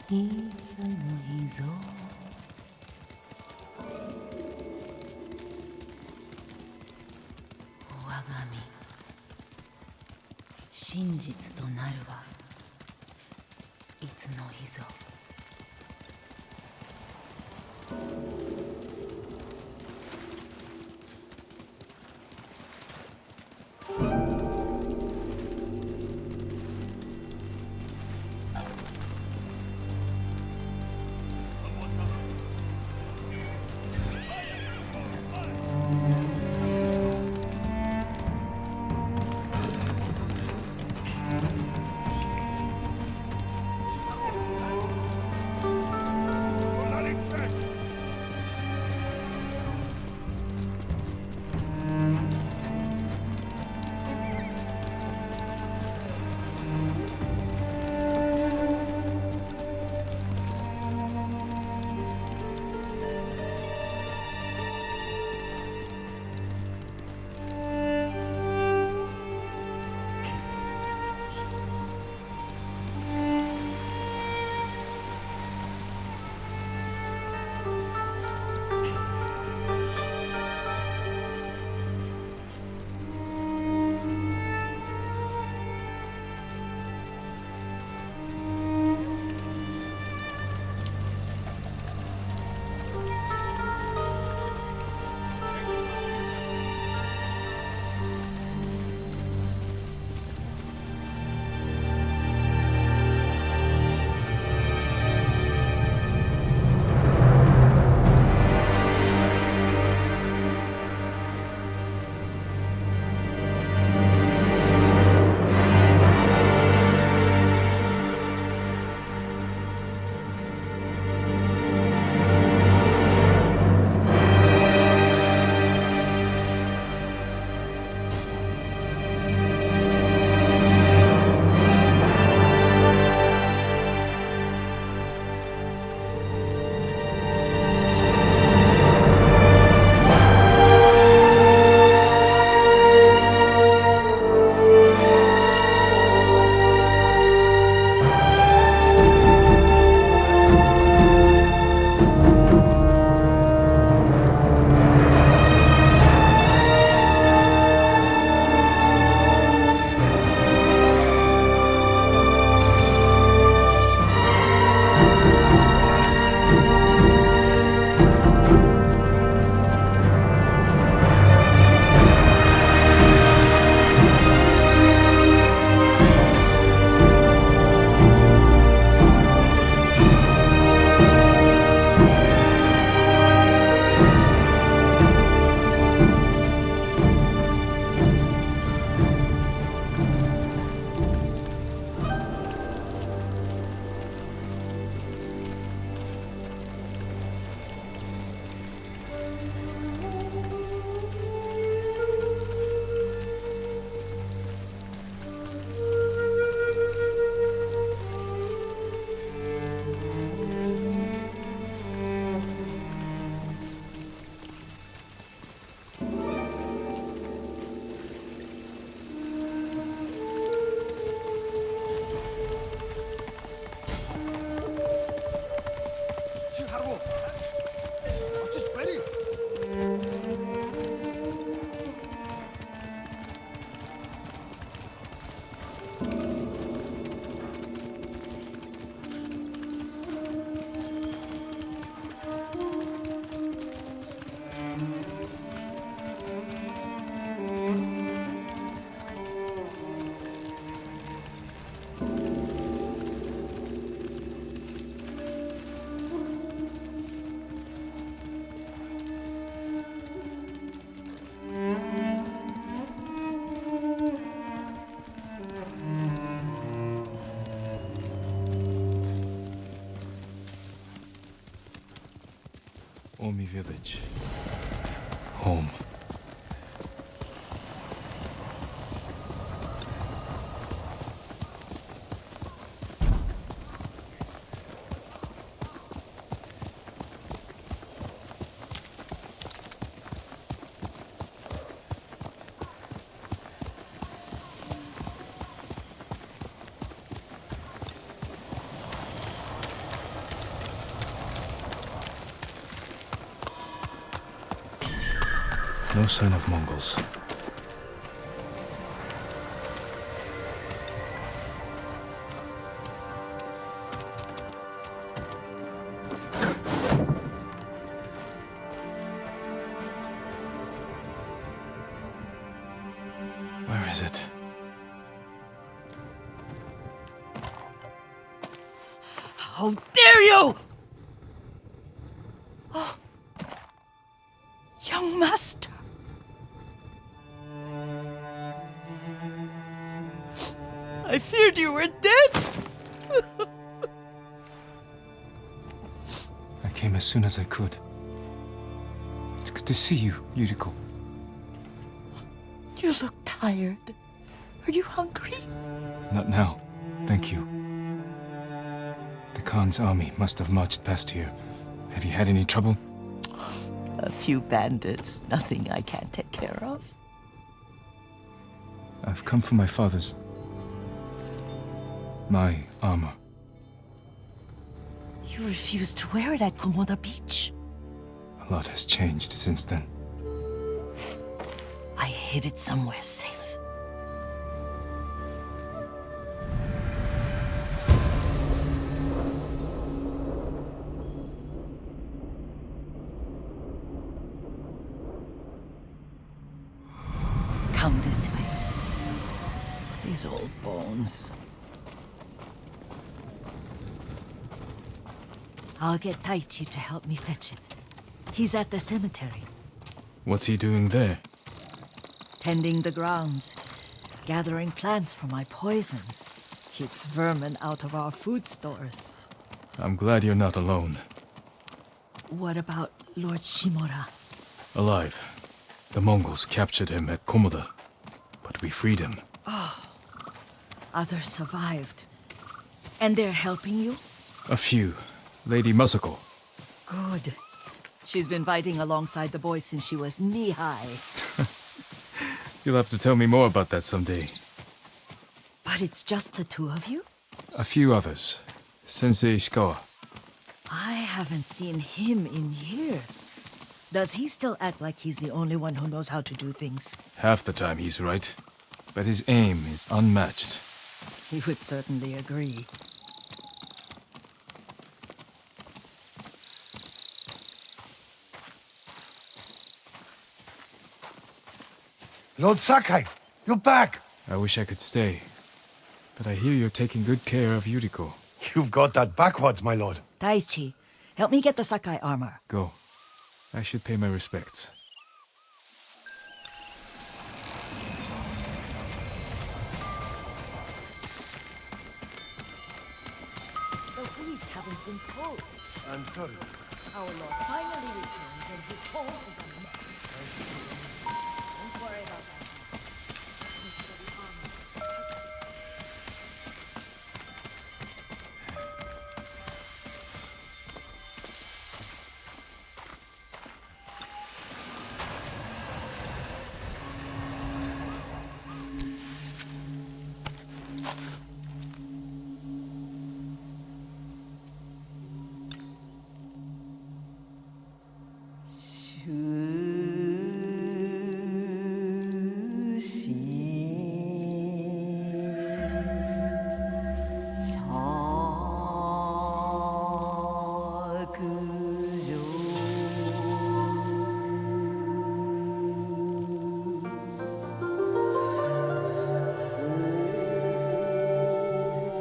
いつの日ぞ我が身真実となるはいつの日ぞOmi village. Home. No sign of Mongols. Where is it? How dare you! Oh. Young master. I feared you were dead. I came as soon as I could. It's good to see you, Yuriko. You look tired. Are you hungry? Not now. Thank you. The Khan's army must have marched past here. Have you had any trouble? A few bandits. Nothing I can't take care of. I've come for my father's... my armor. You refused to wear it at Komoda Beach. A lot has changed since then. I hid it somewhere safe. Come this way. These old bones. I'll get Taichi to help me fetch it. He's at the cemetery. What's he doing there? Tending the grounds. Gathering plants for my poisons. Keeps vermin out of our food stores. I'm glad you're not alone. What about Lord Shimura? Alive. The Mongols captured him at Komoda, but we freed him. Others survived. And they're helping you? A few. Lady Masako. Good. She's been fighting alongside the boys since she was knee-high. You'll have to tell me more about that someday. But it's just the two of you? A few others. Sensei Ishikawa. I haven't seen him in years. Does he still act like he's the only one who knows how to do things? Half the time he's right, but his aim is unmatched. He would certainly agree. Lord Sakai, you're back. I wish I could stay, but I hear you're taking good care of Yuriko. You've got that backwards, my lord. Taichi, help me get the Sakai armor. Go. I should pay my respects. The police haven't been told. I'm sorry. Our Lord finally returns and his home is a mess. Don't worry about that.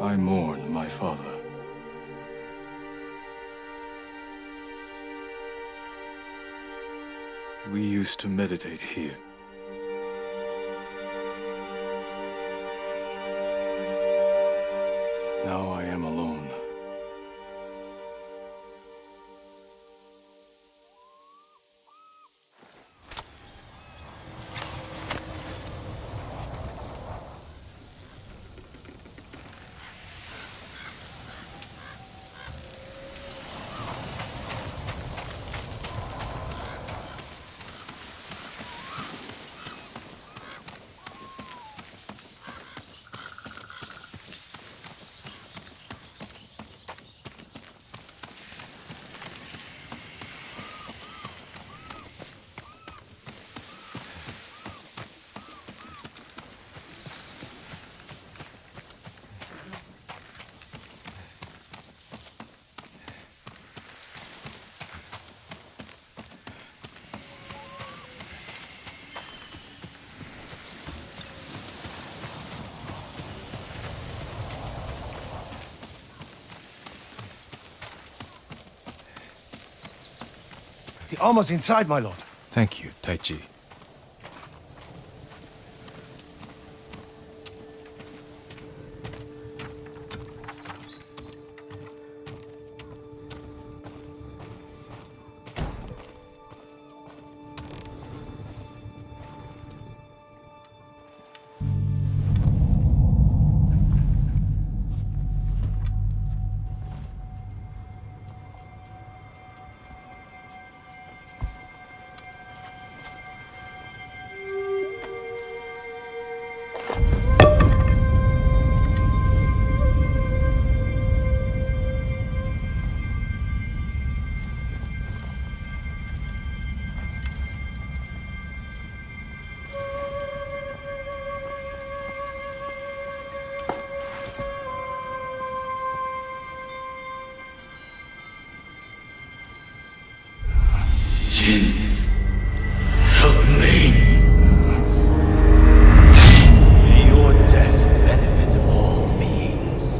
I mourn my father. We used to meditate here. Now I am alone. The armor's inside, my lord. Thank you, Taichi. Jin, help me. May your death benefit all beings.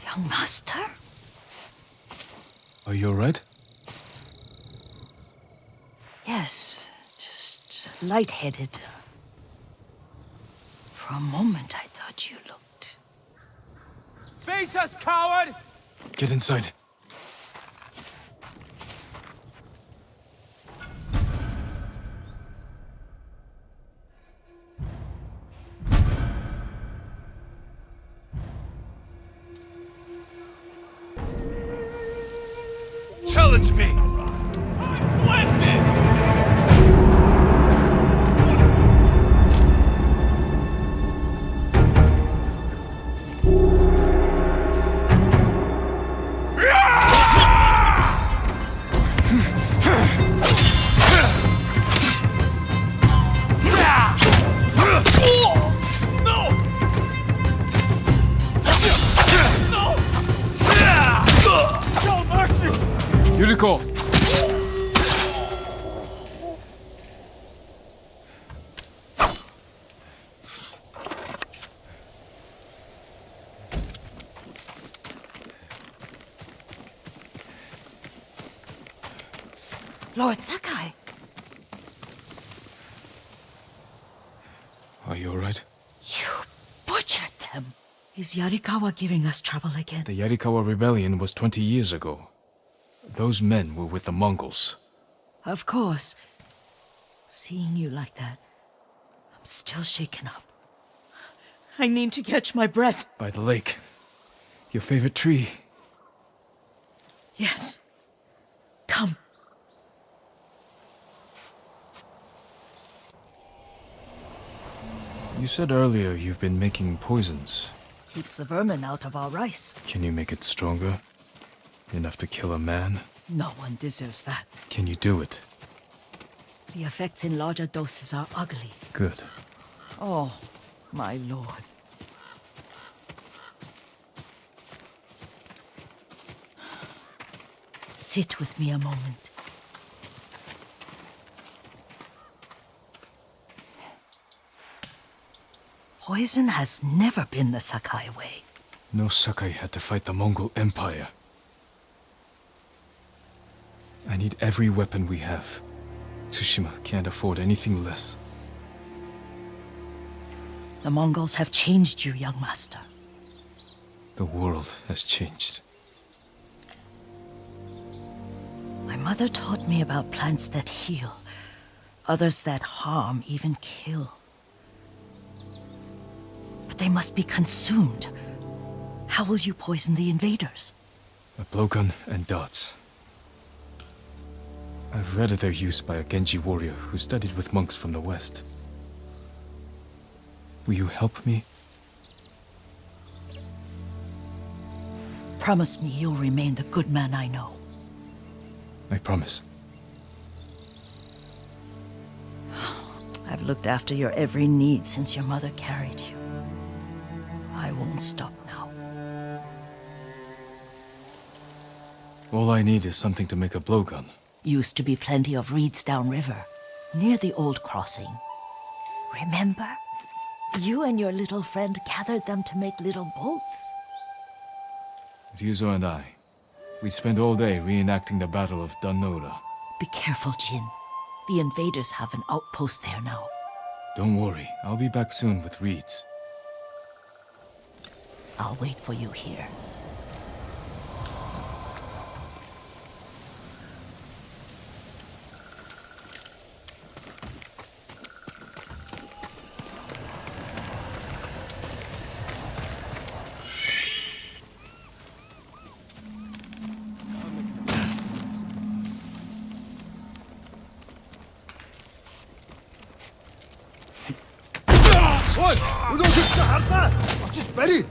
Young master? Are you alright? Yes, just lightheaded. For a moment, I thought you looked... Face us, coward! Get inside. Challenge me! Let this! Yuriko! Lord Sakai! Are you alright? You butchered them! Is Yarikawa giving us trouble again? The Yarikawa rebellion was 20 years ago. Those men were with the Mongols. Of course. Seeing you like that, I'm still shaken up. I need to catch my breath. By the lake. Your favorite tree. Yes. Come. You said earlier you've been making poisons. Keeps the vermin out of our rice. Can you make it stronger? Enough to kill a man? No one deserves that. Can you do it? The effects in larger doses are ugly. Good. Oh, my lord. Sit with me a moment. Poison has never been the Sakai way. No Sakai had to fight the Mongol Empire. I need every weapon we have. Tsushima can't afford anything less. The Mongols have changed you, young master. The world has changed. My mother taught me about plants that heal, others that harm, even kill. But they must be consumed. How will you poison the invaders? A blowgun and darts. I've read of their use by a Genji warrior who studied with monks from the west. Will you help me? Promise me you'll remain the good man I know. I promise. I've looked after your every need since your mother carried you. I won't stop now. All I need is something to make a blowgun. Used to be plenty of reeds downriver, near the old crossing. Remember? You and your little friend gathered them to make little boats. Ryuzo and I, we spent all day reenacting the Battle of Danora. Be careful, Jin. The invaders have an outpost there now. Don't worry, I'll be back soon with reeds. I'll wait for you here. Ой! Өнөөдөр хардаа! Очиж барь!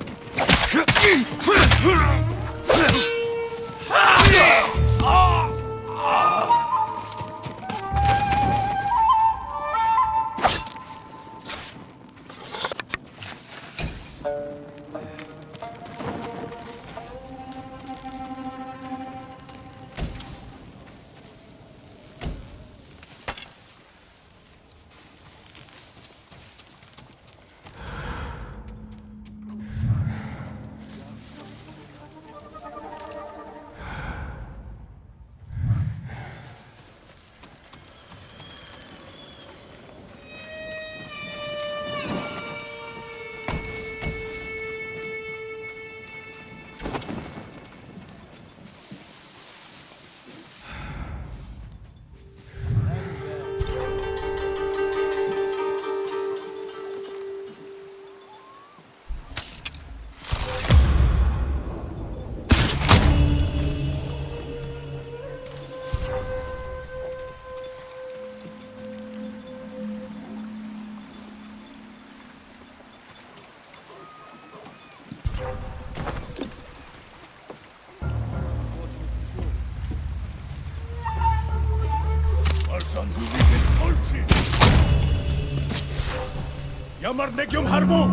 Ямар нэг юм харгу.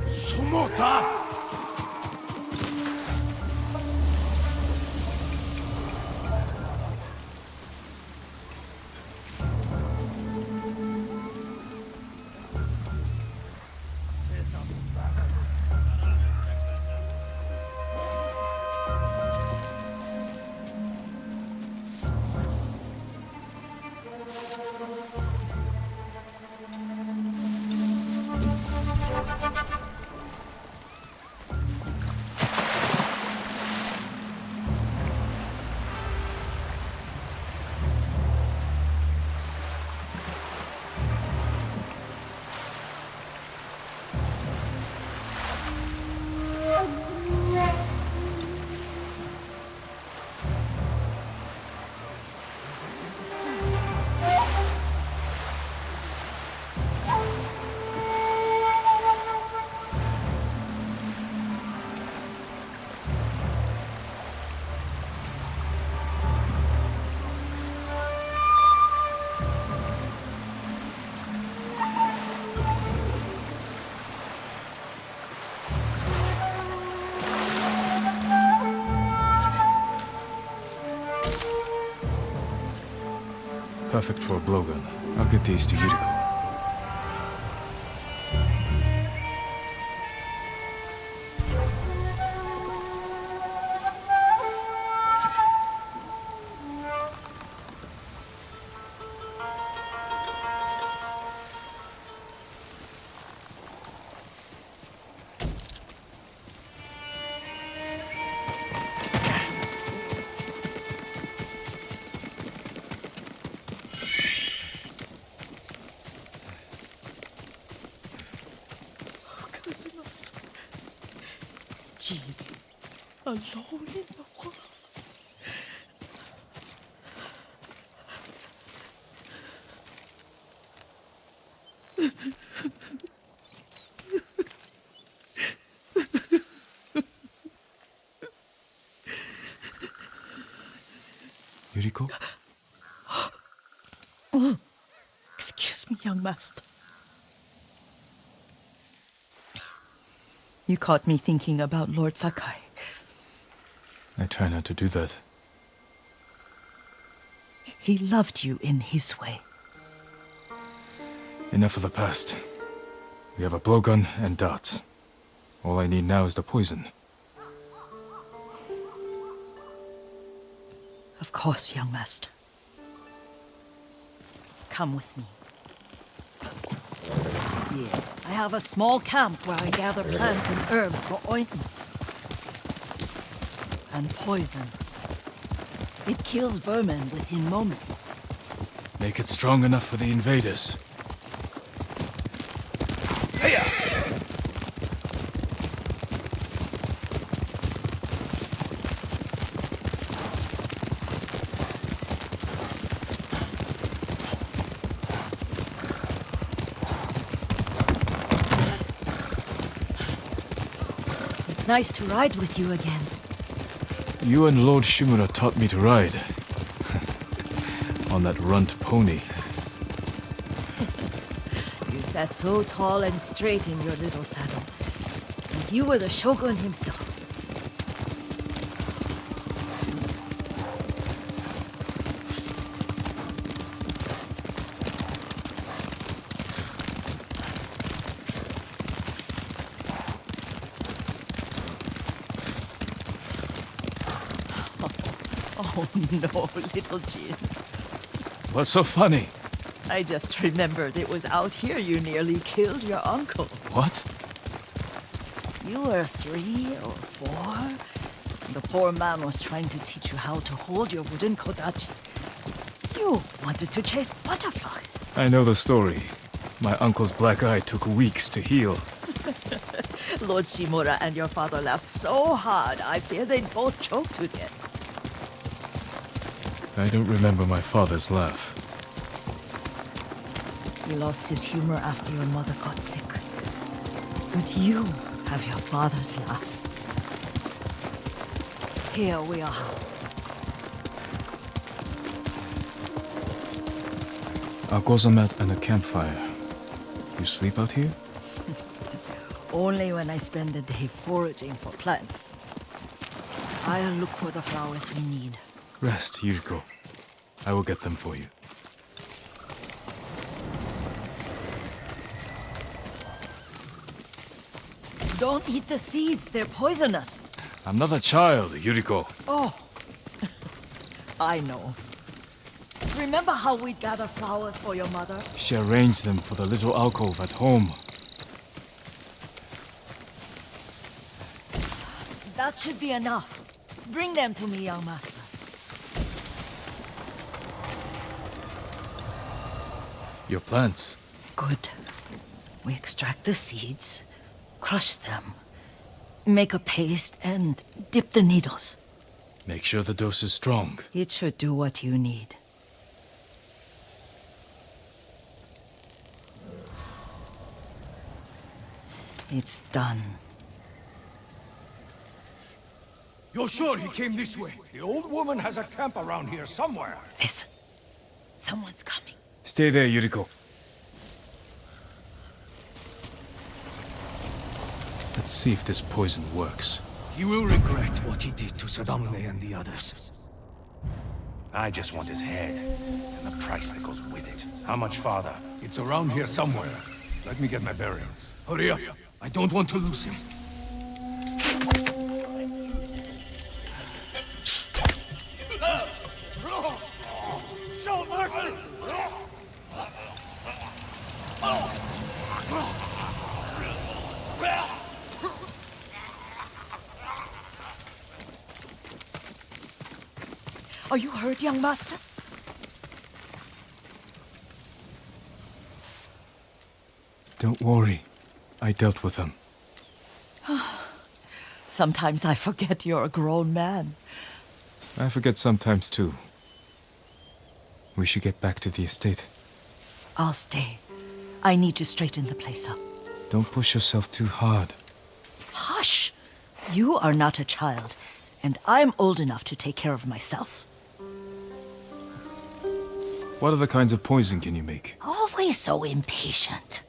Сумота. Perfect for a blowgun. I'll get these to Yuriko. Jin, alone in the world. Excuse me, young master. You caught me thinking about Lord Sakai. I try not to do that. He loved you in his way. Enough of the past. We have a blowgun and darts. All I need now is the poison. Of course, young master. Come with me. Here, I have a small camp where I gather plants and herbs for ointments. And poison. It kills vermin within moments. Make it strong enough for the invaders. It's nice to ride with you again. You and Lord Shimura taught me to ride. On that runt pony. You sat so tall and straight in your little saddle. Like you were the shogun himself. Oh no, little Jin. What's so funny? I just remembered it was out here you nearly killed your uncle. What? You were 3 or 4. The poor man was trying to teach you how to hold your wooden kodachi. You wanted to chase butterflies. I know the story. My uncle's black eye took weeks to heal. Lord Shimura and your father laughed so hard, I fear they'd both choke to death. I don't remember my father's laugh. He lost his humor after your mother got sick. But you have your father's laugh. Here we are. A gozamat and a campfire. You sleep out here? Only when I spend the day foraging for plants. I'll look for the flowers we need. Rest, Yuriko. I will get them for you. Don't eat the seeds, they're poisonous. I'm not a child, Yuriko. Oh, I know. Remember how we'd gather flowers for your mother? She arranged them for the little alcove at home. That should be enough. Bring them to me, young master. Your plants. Good. We extract the seeds, crush them, make a paste, and dip the needles. Make sure the dose is strong. It should do what you need. It's done. You're sure he came this way? The old woman has a camp around here somewhere. Listen. Someone's coming. Stay there, Yuriko. Let's see if this poison works. He will regret what he did to Sadamune and the others. I just want his head, and the price that goes with it. How much farther? It's around here somewhere. Let me get my bearings. Hurry up. I don't want to lose him. Show mercy! Are you hurt, young master? Don't worry. I dealt with them. Sometimes I forget you're a grown man. I forget sometimes too. We should get back to the estate. I'll stay. I need to straighten the place up. Don't push yourself too hard. Hush! You are not a child, and I'm old enough to take care of myself. What other kinds of poison can you make? Always always so impatient.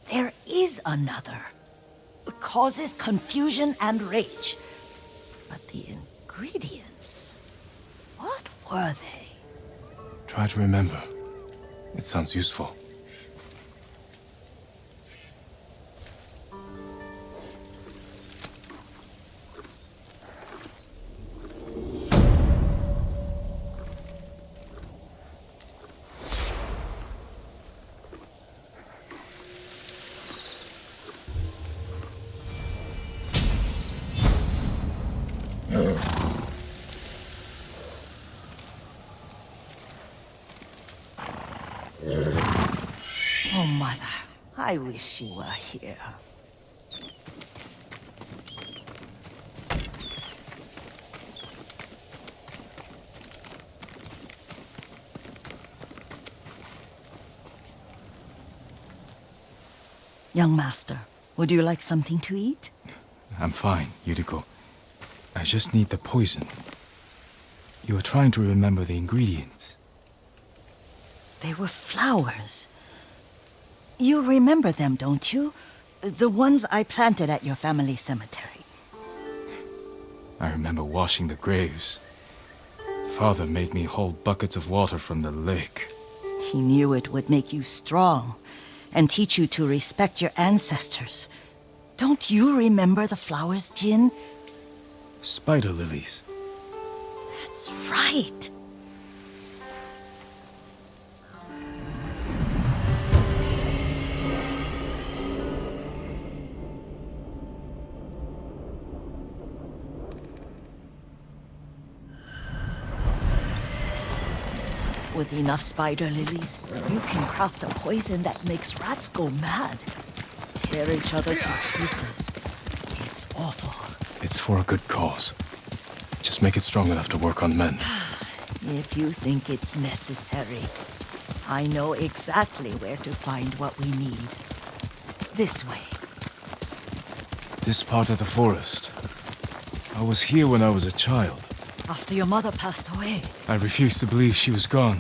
There is another. It causes confusion and rage. But the ingredients... what were they? Try to remember. It sounds useful. Oh, Mother, I wish you were here. Young master, would you like something to eat? I'm fine, Yuriko. I just need the poison. You were trying to remember the ingredients. They were flowers. You remember them, don't you? The ones I planted at your family cemetery. I remember washing the graves. Father made me hold buckets of water from the lake. He knew it would make you strong and teach you to respect your ancestors. Don't you remember the flowers, Jin? Spider lilies. That's right. With enough spider lilies, you can craft a poison that makes rats go mad. Tear each other to pieces. It's awful. It's for a good cause. Just make it strong enough to work on men. If you think it's necessary, I know exactly where to find what we need. This way. This part of the forest. I was here when I was a child. After your mother passed away. I refused to believe she was gone.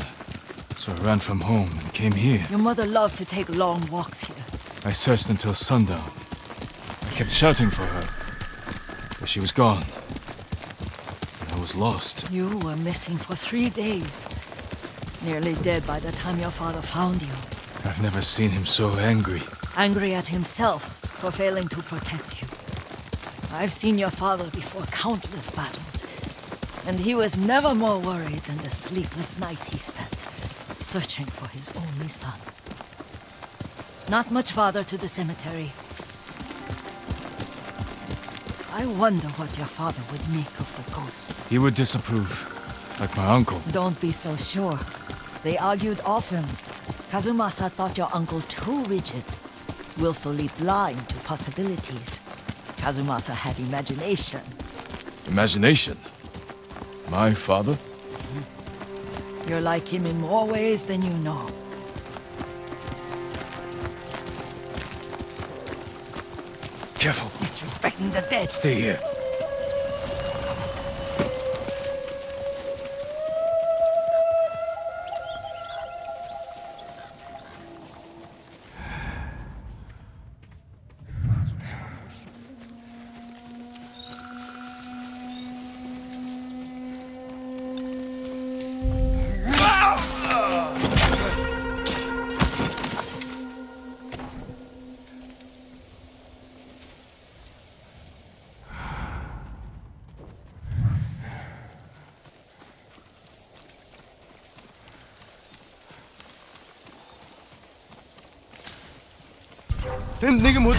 So I ran from home and came here. Your mother loved to take long walks here. I searched until sundown. I kept shouting for her. But she was gone. I was lost. You were missing for 3 days. Nearly dead by the time your father found you. I've never seen him so angry. Angry at himself for failing to protect you. I've seen your father before countless battles. And he was never more worried than the sleepless nights he spent searching for his only son. Not much farther to the cemetery. I wonder what your father would make of the ghost. He would disapprove, like my uncle. Don't be so sure. They argued often. Kazumasa thought your uncle too rigid, willfully blind to possibilities. Kazumasa had imagination. Imagination? My father? You're like him in more ways than you know. Careful. Disrespecting the dead. Stay here. 네가 뭐...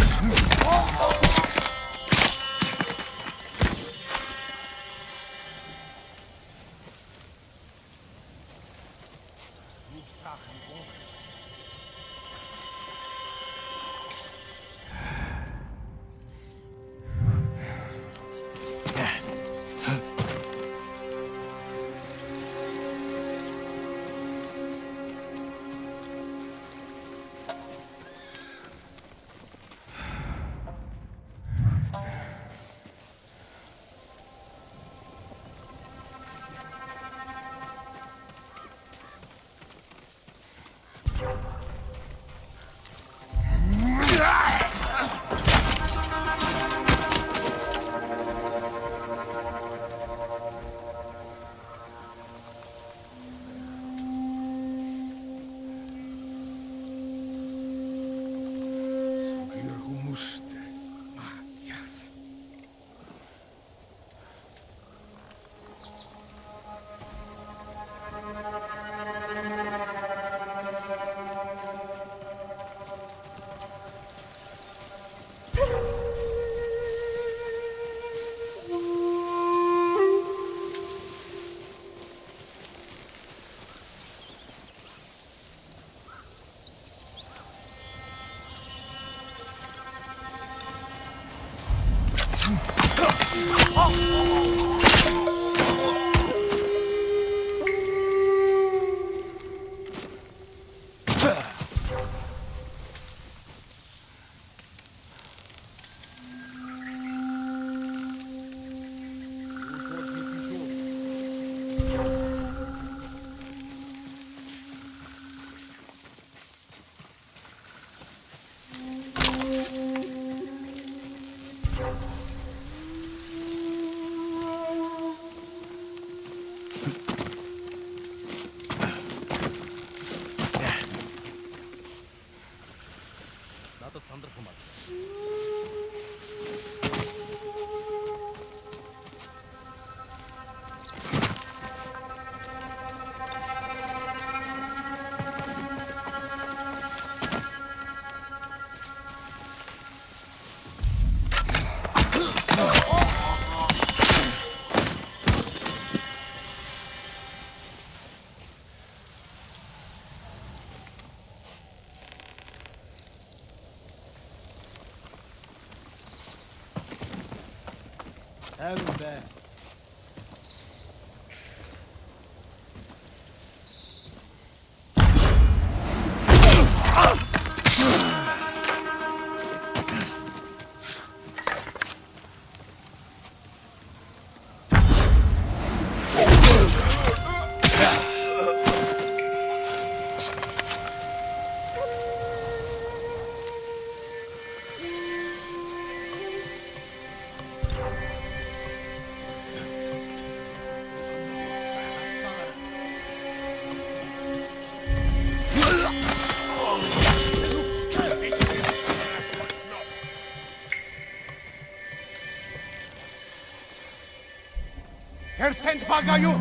Тэртэнд багаа юу?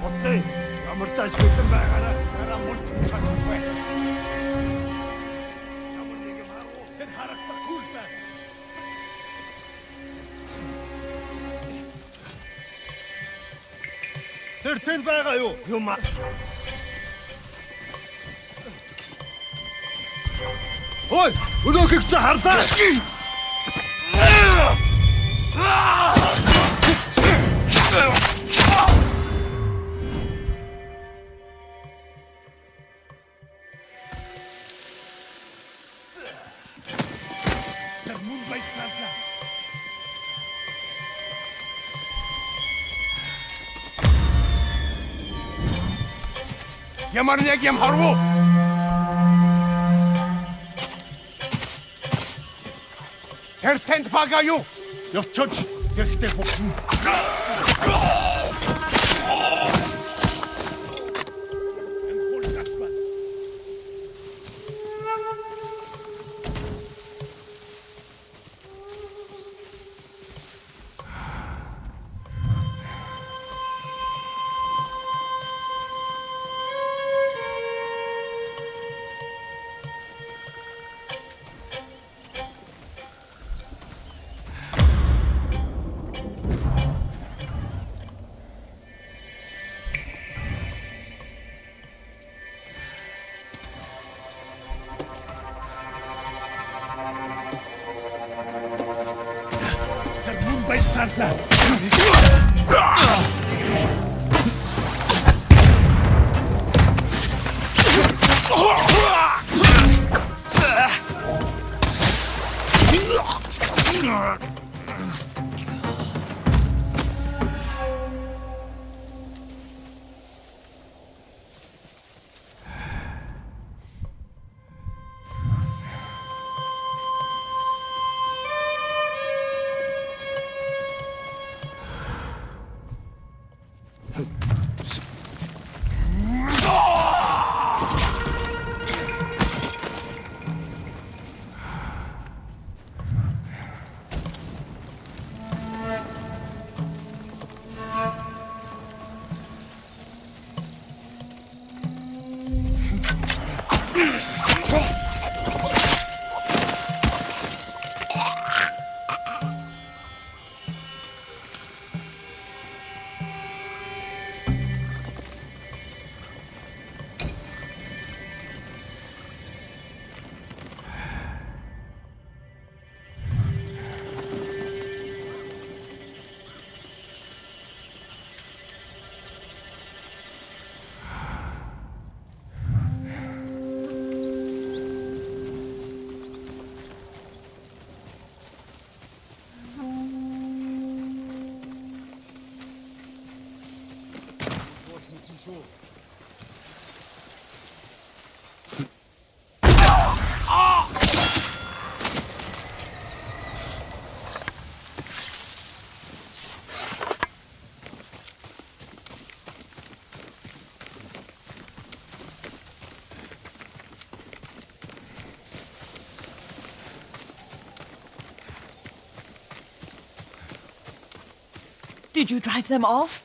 Оцээ, амартаж бүтэн байгаараа хараа мултч чадахгүй. Ямар нэг юм харуу, тэр харагдахгүй л байна. Тэртэнд байгаа юу? Юм аа. Ой, өнөөхийг чи харлаа. Ямар нэг юм харвуу. Тэртэнд багаа юу? Явчаач. Гэхдээ бүхэн. Did you drive them off?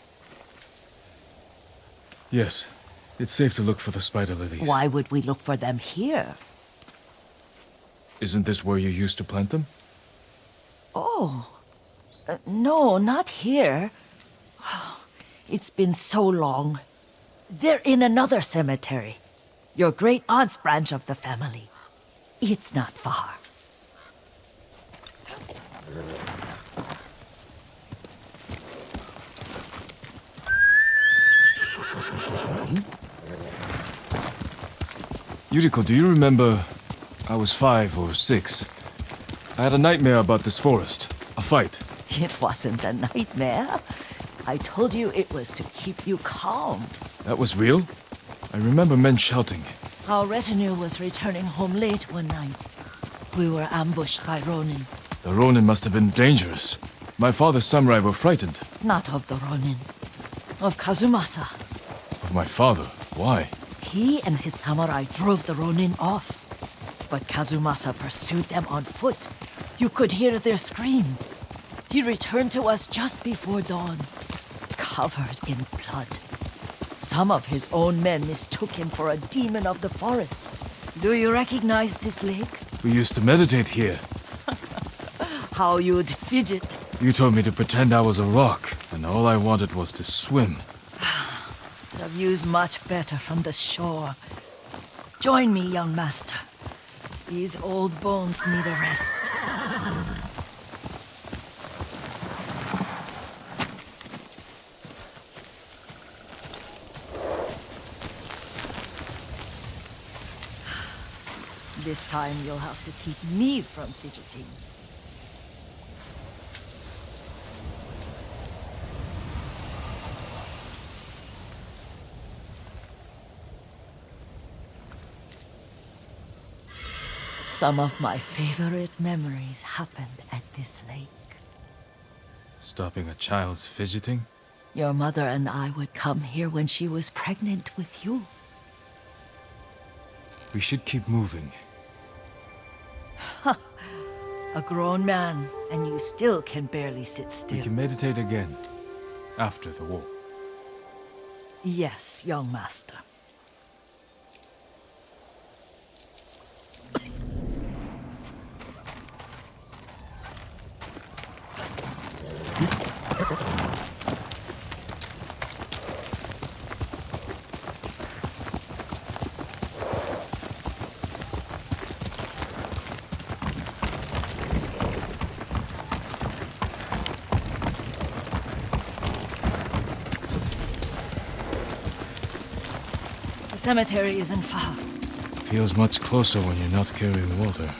Yes. It's safe to look for the spider lilies. Why would we look for them here? Isn't this where you used to plant them? Oh. No, not here. It's been so long. They're in another cemetery. Your great-aunt's branch of the family. It's not far. Yuriko, do you remember... I was 5 or 6. I had a nightmare about this forest. A fight. It wasn't a nightmare. I told you it was to keep you calm. That was real? I remember men shouting. Our retinue was returning home late one night. We were ambushed by Ronin. The Ronin must have been dangerous. My father's samurai were frightened. Not of the Ronin. Of Kazumasa. Of my father? Why? He and his samurai drove the Ronin off. But Kazumasa pursued them on foot. You could hear their screams. He returned to us just before dawn, covered in blood. Some of his own men mistook him for a demon of the forest. Do you recognize this lake? We used to meditate here. How you'd fidget. You told me to pretend I was a rock, and all I wanted was to swim. The view's much better from the shore. Join me, young master. These old bones need a rest. This time you'll have to keep me from fidgeting. Some of my favorite memories happened at this lake. Stopping a child's fidgeting? Your mother and I would come here when she was pregnant with you. We should keep moving. A grown man, and you still can barely sit still. We can meditate again. After the war. Yes, young master. The cemetery isn't far. Feels much closer when you're not carrying water.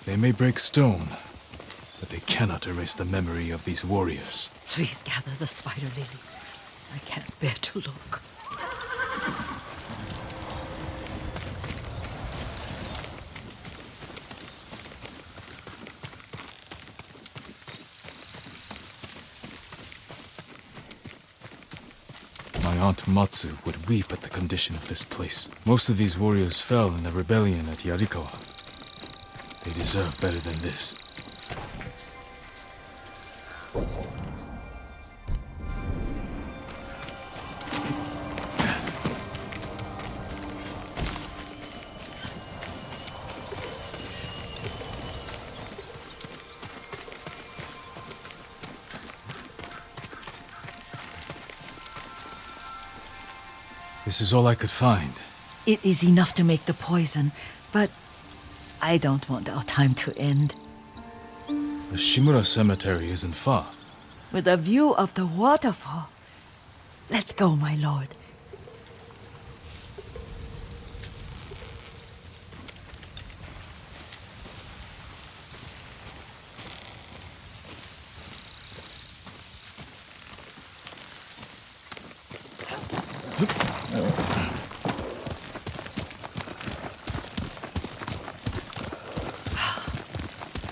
They may break stone, but they cannot erase the memory of these warriors. Please gather the spider lilies. I can't bear to look. My aunt Matsu would weep at the condition of this place. Most of these warriors fell in the rebellion at Yarikawa. They deserve better than this. This is all I could find. It is enough to make the poison, but I don't want our time to end. The Shimura Cemetery isn't far. With a view of the waterfall. Let's go, my lord.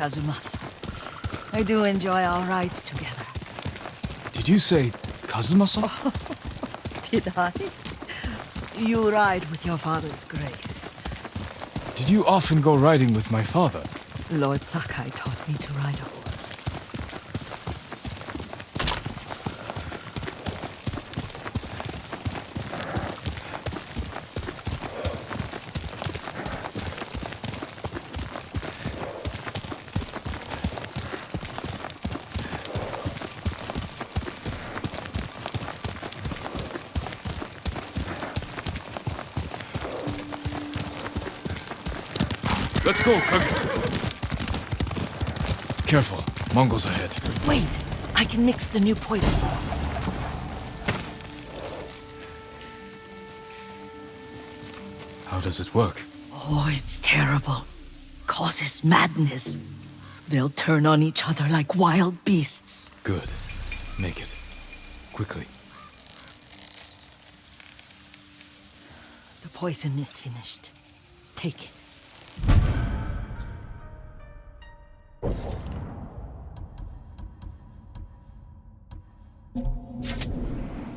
Kazumasa. I do enjoy our rides together. Did you say Kazumasa? Did I? You ride with your father's grace. Did you often go riding with my father? Lord Sakai taught me to ride a horse. Let's go, Kage. Careful, Mongols ahead. Wait, I can mix the new poison. How does it work? Oh, it's terrible. Causes madness. They'll turn on each other like wild beasts. Good. Make it. Quickly. The poison is finished. Take it.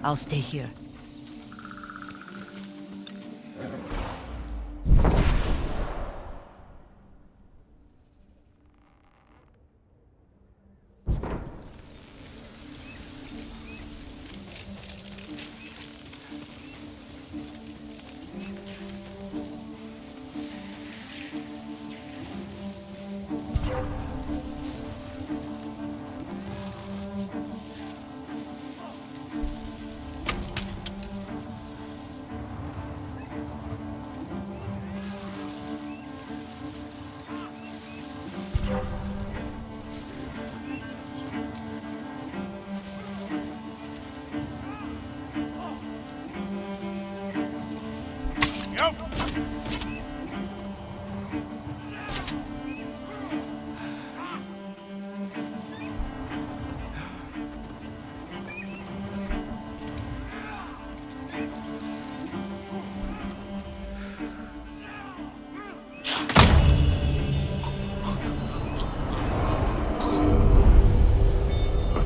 I'll stay here.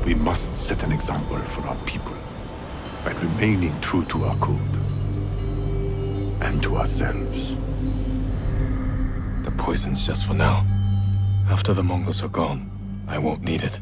We must set an example for our people by remaining true to our code and to ourselves. The poison's just for now. After the Mongols are gone, I won't need it.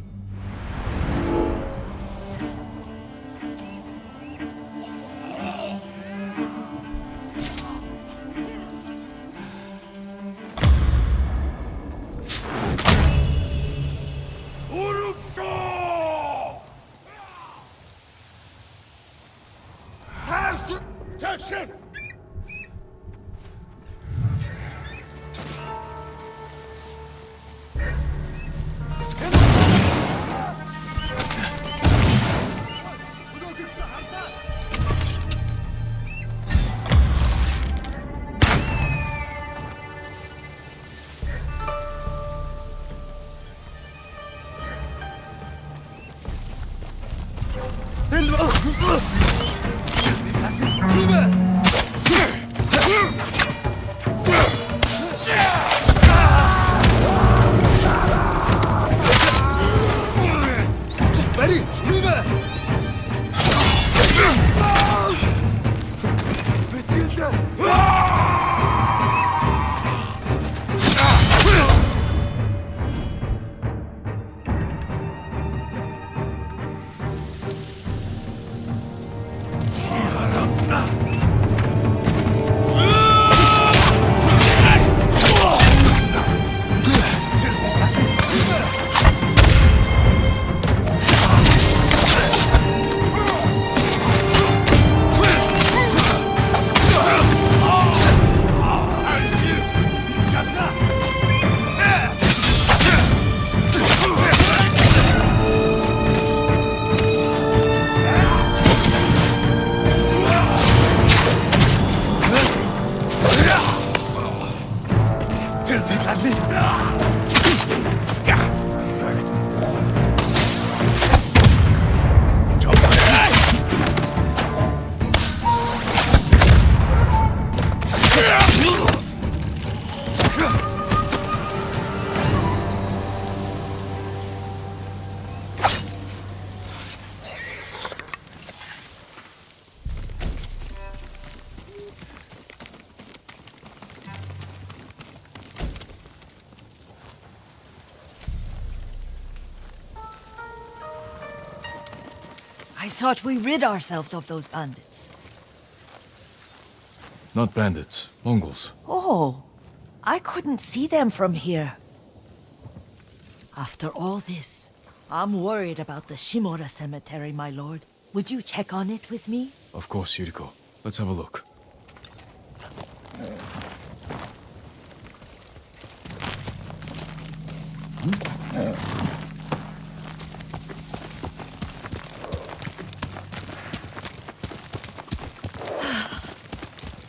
thought we rid ourselves of those bandits. Not bandits, Mongols. Oh, I couldn't see them from here. After all this, I'm worried about the Shimura cemetery, my lord. Would you check on it with me? Of course, Yuriko. Let's have a look.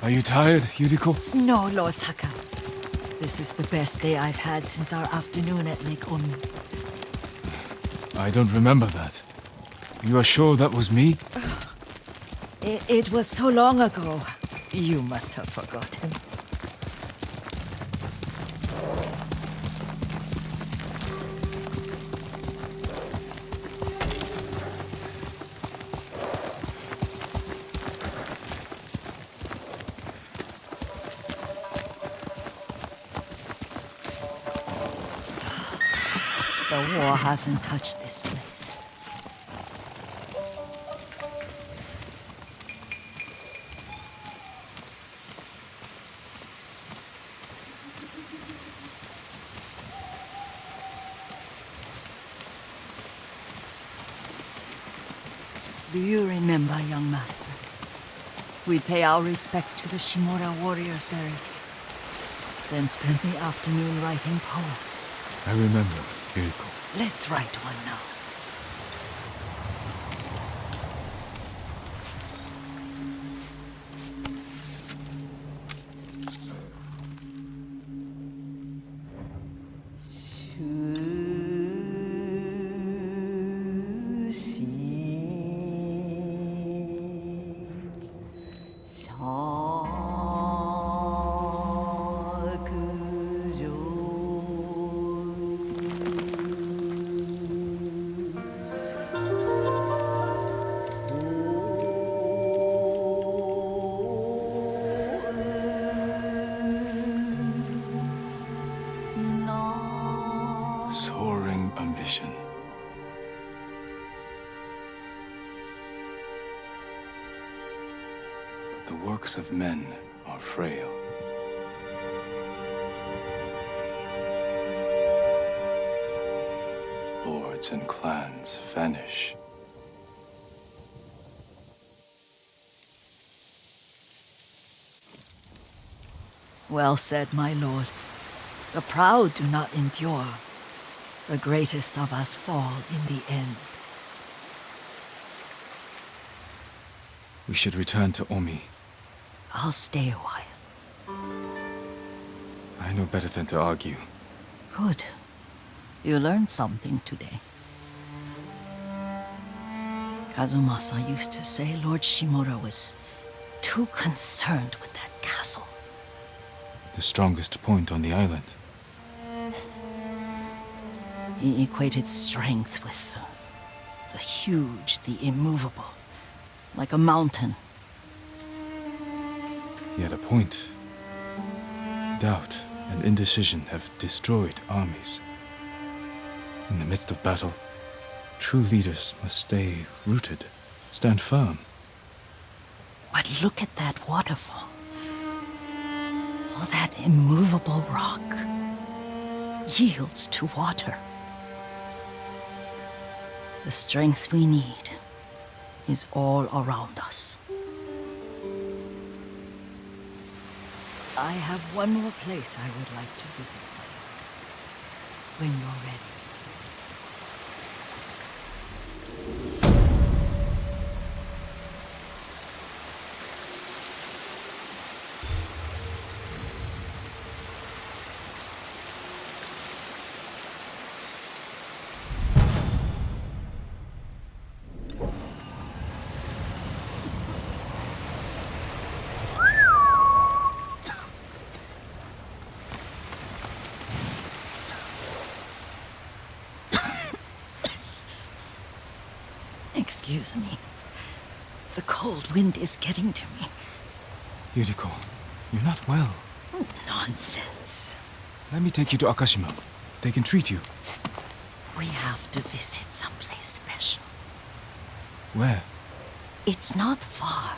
Are you tired, Yuriko? No, Lord Sakai. This is the best day I've had since our afternoon at Lake Omi. I don't remember that. You are sure that was me? It was so long ago. You must have forgotten. The war hasn't touched this place. Do you remember, young master? We'd pay our respects to the Shimura warriors buried here, then spend the afternoon writing poems. I remember, Yuriko. Let's write one now. Soaring ambition. The works of men are frail. Lords and clans vanish. Well said, my lord. The proud do not endure. The greatest of us fall in the end. We should return to Omi. I'll stay a while. I know better than to argue. Good. You learned something today. Kazumasa used to say Lord Shimura was too concerned with that castle. The strongest point on the island. He equated strength with the huge, the immovable, like a mountain. Yet a point. Doubt and indecision have destroyed armies. In the midst of battle, true leaders must stay rooted, stand firm. But look at that waterfall. All that immovable rock yields to water. The strength we need is all around us. I have one more place I would like to visit when you're ready. Excuse me. The cold wind is getting to me. Yuriko, you're not well. Nonsense. Let me take you to Akashima. They can treat you. We have to visit someplace special. Where? It's not far.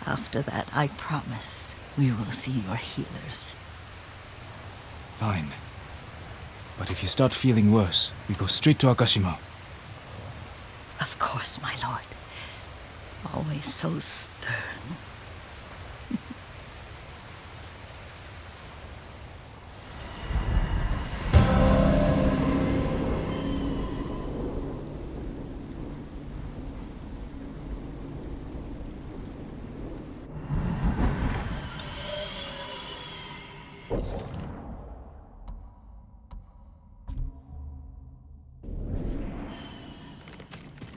After that, I promise, we will see your healers. Fine. But if you start feeling worse, we go straight to Akashima. Of course, my lord. Always so stern.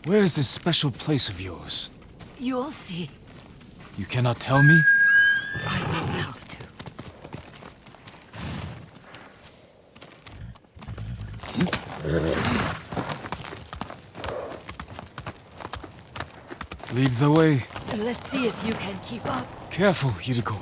Where is this special place of yours? You'll see. You cannot tell me? I will have to. Lead the way. Let's see if you can keep up. Careful, Yuriko.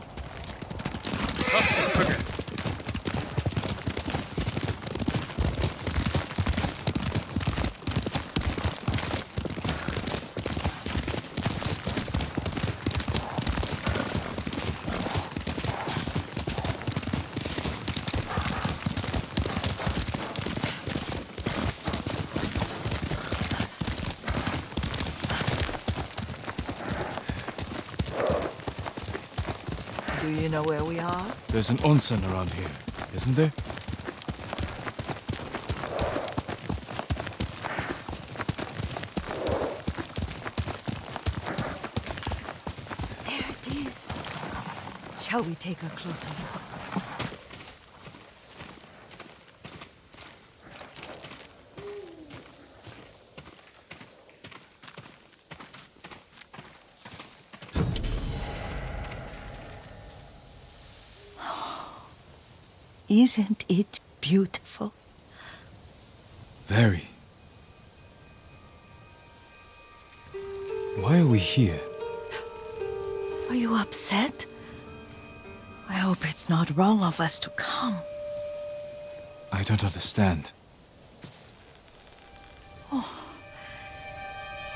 Do you know where we are? There's an onsen around here, isn't there? There it is. Shall we take a closer look? Isn't it beautiful? Very. Why are we here? Are you upset? I hope it's not wrong of us to come. I don't understand.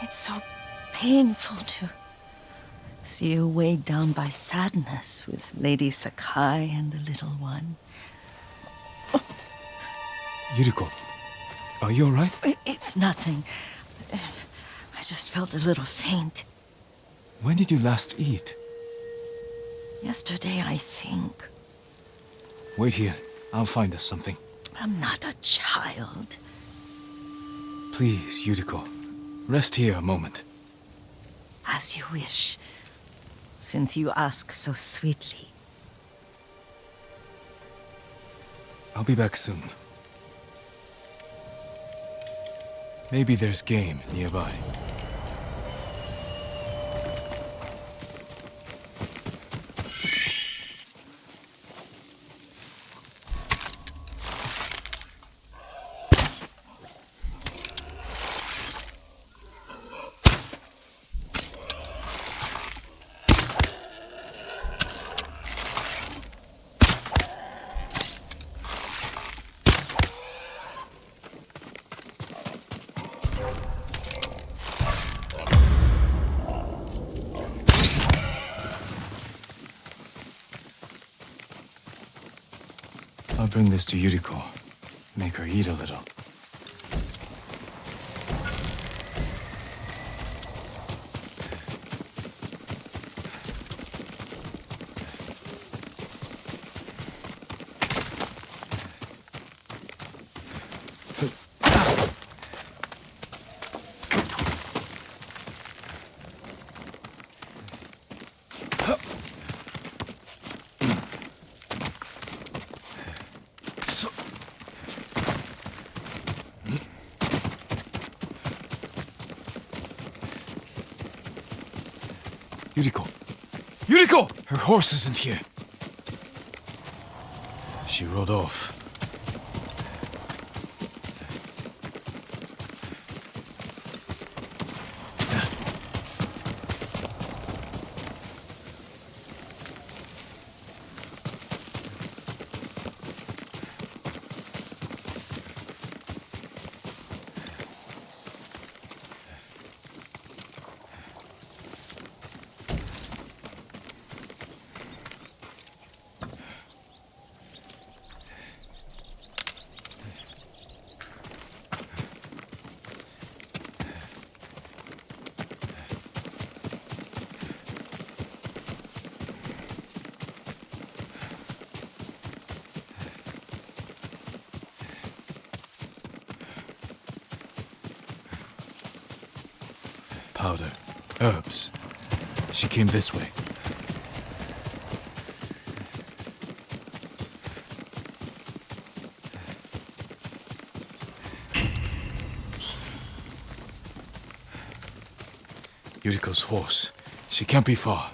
It's so painful to see you weighed down by sadness with Lady Sakai and the little one. Yuriko, are you alright? It's nothing. I just felt a little faint. When did you last eat? Yesterday, I think. Wait here. I'll find us something. I'm not a child. Please, Yuriko. Rest here a moment. As you wish, since you ask so sweetly. I'll be back soon. Maybe there's game nearby. I'll bring this to Yuriko. Make her eat a little. Yuriko! Yuriko! Her horse isn't here. She rode off. powder, herbs. She came this way. Yuriko's horse. She can't be far.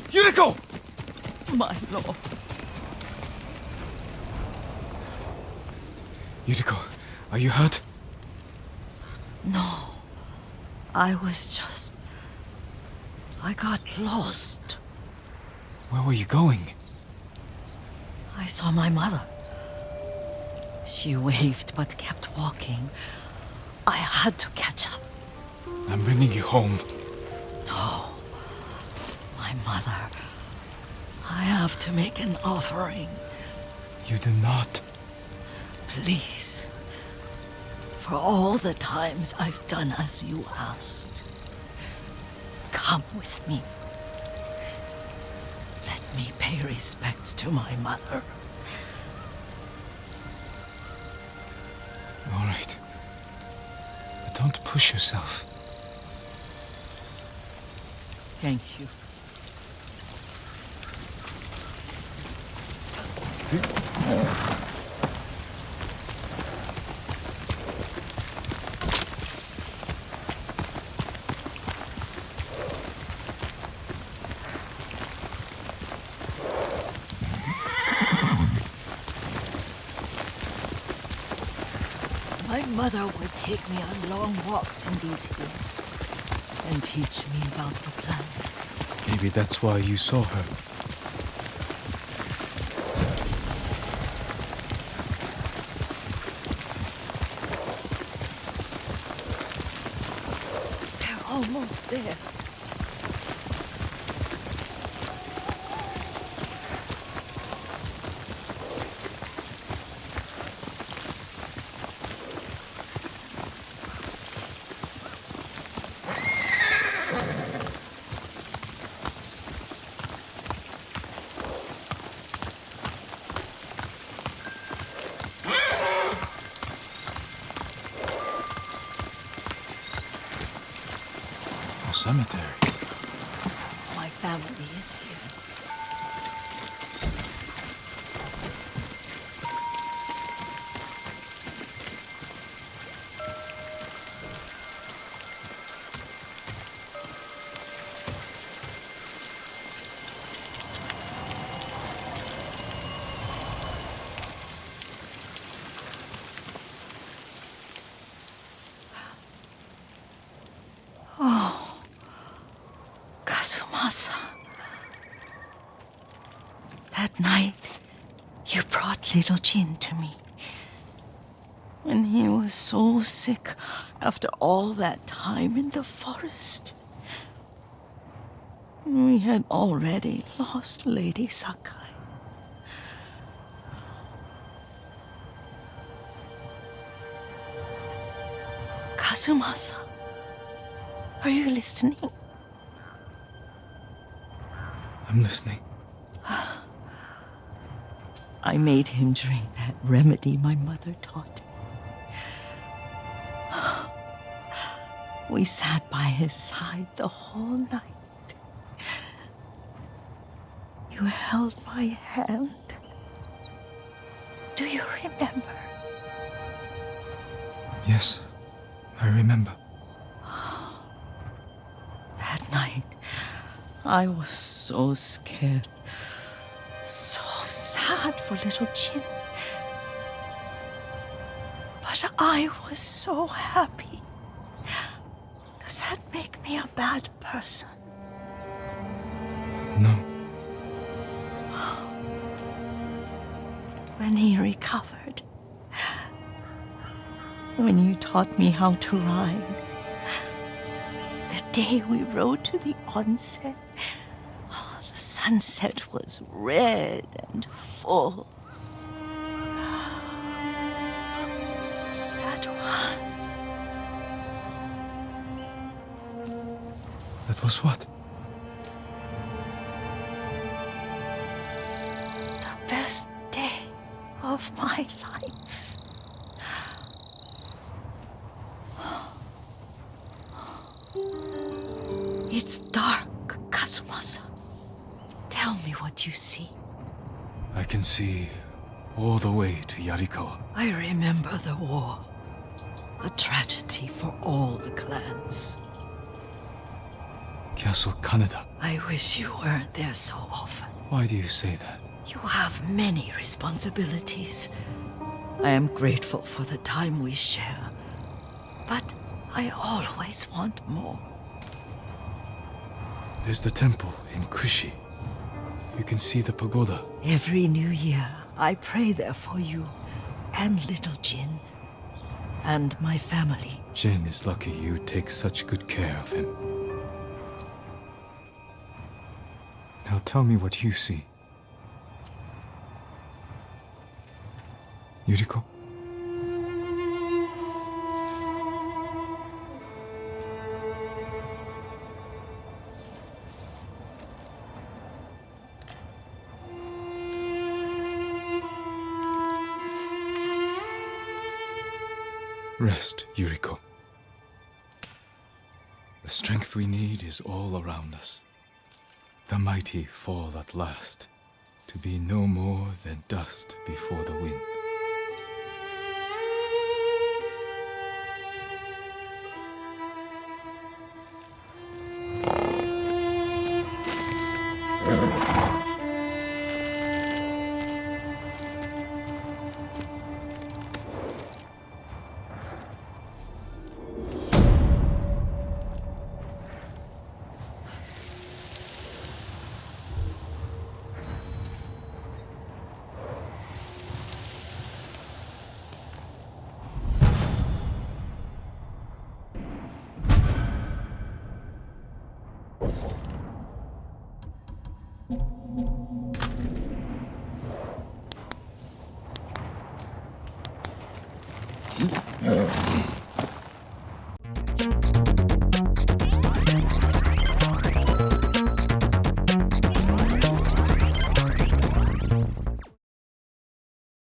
Yuriko! My lord. Yuriko, are you hurt? No. I got lost. Where were you going? I saw my mother. She waved but kept walking. I had to catch up. I'm bringing you home. No. My mother. I have to make an offering. You do not. Please. For all the times I've done as you asked. Come with me. Let me pay respects to my mother. All right. But don't push yourself. Thank you. My mother would take me on long walks in these hills and teach me about the plants. Maybe that's why you saw her. They're almost there. Cemetery. My family is here. That night, you brought little Jin to me. When he was so sick after all that time in the forest. We had already lost Lady Sakai. Kazumasa, are you listening? I'm listening. I made him drink that remedy my mother taught me. We sat by his side the whole night. You held my hand. Do you remember? Yes, I remember. That night, I was so scared. So sad for little Jin. But I was so happy. Does that make me a bad person? No. When he recovered, when you taught me how to ride, the day we rode to the onsen, oh, the sunset was red and full. That was what? The best day of my life. It's dark, Kazumasa. Tell me what you see. I can see all the way to Yarikawa. I remember the war. A tragedy for all the clans. Castle Kaneda. I wish you weren't there so often. Why do you say that? You have many responsibilities. I am grateful for the time we share, but I always want more. There's the temple in Kushi. You can see the pagoda. Every new year, I pray there for you and little Jin and my family. Jin is lucky you take such good care of him. Now tell me what you see. Yuriko? Rest, Yuriko. The strength we need is all around us. The mighty fall at last, to be no more than dust before the wind.